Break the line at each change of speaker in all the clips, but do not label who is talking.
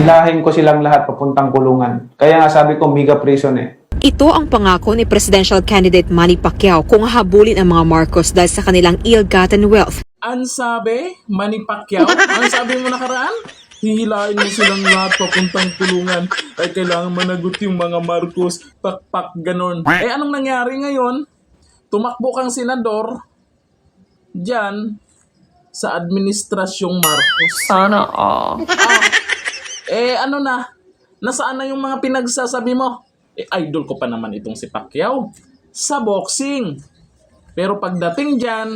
hilahin ko silang lahat papuntang kulungan. Kaya nga sabi ko, mega prison eh.
Ito ang pangako ni presidential candidate Manny Pacquiao kung habulin ang mga Marcos dahil sa kanilang ill-gotten wealth.
Ang sabi, Manny Pacquiao, ang sabi mo nakaraan, hihilain mo silang lahat papuntang kulungan. Ay kailangan managot yung mga Marcos, pakpak ganon. Eh anong nangyari ngayon? Tumakbo kang senador dyan sa administrasyong Marcos.
Sana all.
Eh ano na? Nasaan na yung mga pinagsasabi mo? Eh idol ko pa naman itong si Pacquiao sa boxing. Pero pagdating dyan,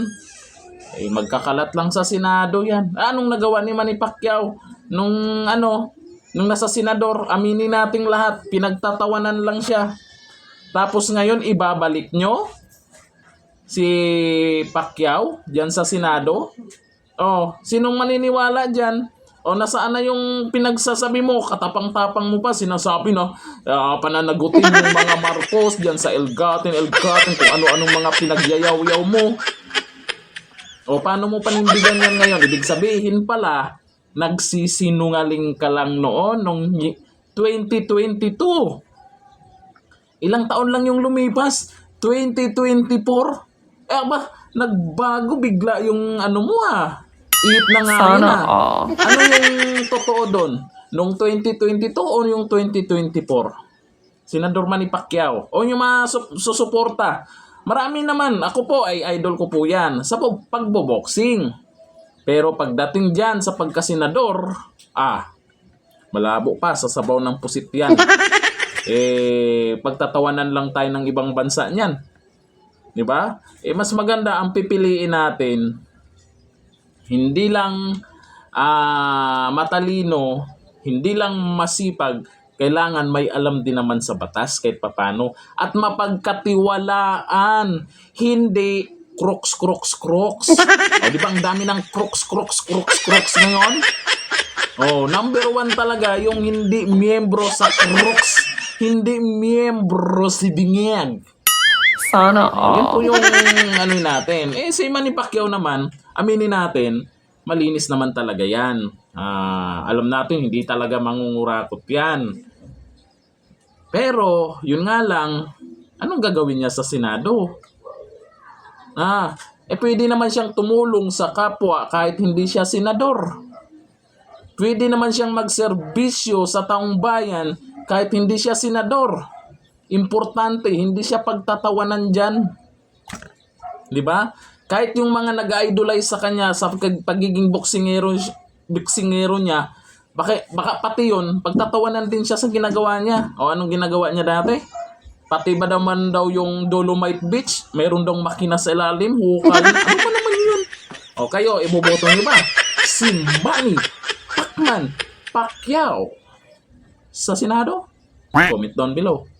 eh magkakalat lang sa Senado yan. Anong nagawa ni Manny Pacquiao? Nung nasa senador, aminin nating lahat, pinagtatawanan lang siya. Tapos ngayon, ibabalik nyo si Pacquiao dyan sa Senado? Oh, sinong maniniwala dyan? O nasaan na yung pinagsasabi mo, katapang-tapang mo pa, sinasabi na pananagutin yung mga Marcos dyan sa Elgaten, kung ano-anong mga pinagyayaw-yaw mo. O paano mo panindigan yan ngayon? Ibig sabihin pala, nagsisinungaling ka lang noon nung 2022. Ilang taon lang yung lumipas? 2024? Eh ba, nagbago bigla yung ano mo Iit na nga
Sana
na.
all.
Ano yung totoo doon? Nung 2022 o yung 2024? Senador Manny Pacquiao. O yung mga susuporta. Marami naman. Ako po ay idol ko po yan sa pagboboxing. Pero pagdating dyan sa pagkasenador, malabo pa sa sabaw ng pusit yan. Pagtatawanan lang tayo ng ibang bansa niyan. Di ba? Mas maganda ang pipiliin natin hindi lang matalino, hindi lang masipag, kailangan may alam din naman sa batas kahit papano. At mapagkatiwalaan, hindi crooks. Di ba ang dami ng crooks ngayon? Number 1 talaga yung hindi miyembro sa crooks, hindi miyembro si Bingeg.
Sana
Yun po
all.
yung ano natin. Si Manny Pacquiao naman, aminin natin, malinis naman talaga yan. Alam natin, hindi talaga mangungurakot yan. Pero, yun nga lang, anong gagawin niya sa Senado? Pwede naman siyang tumulong sa kapwa kahit hindi siya senador. Pwede naman siyang magserbisyo sa taong bayan kahit hindi siya senador. Importante, hindi siya pagtatawanan dyan. Di ba? Kahit yung mga nag-idolize sa kanya sa pagiging boksingero niya, baka pati yun, pagtatawanan din siya sa ginagawa niya. O anong ginagawa niya dati? Pati ba naman daw yung Dolomite Beach? Mayroon daw makina sa ilalim, hukal. Ano ba naman yun? O kayo, iboboto niyo ba? Si Manny Pacquiao sa Senado? Comment down below.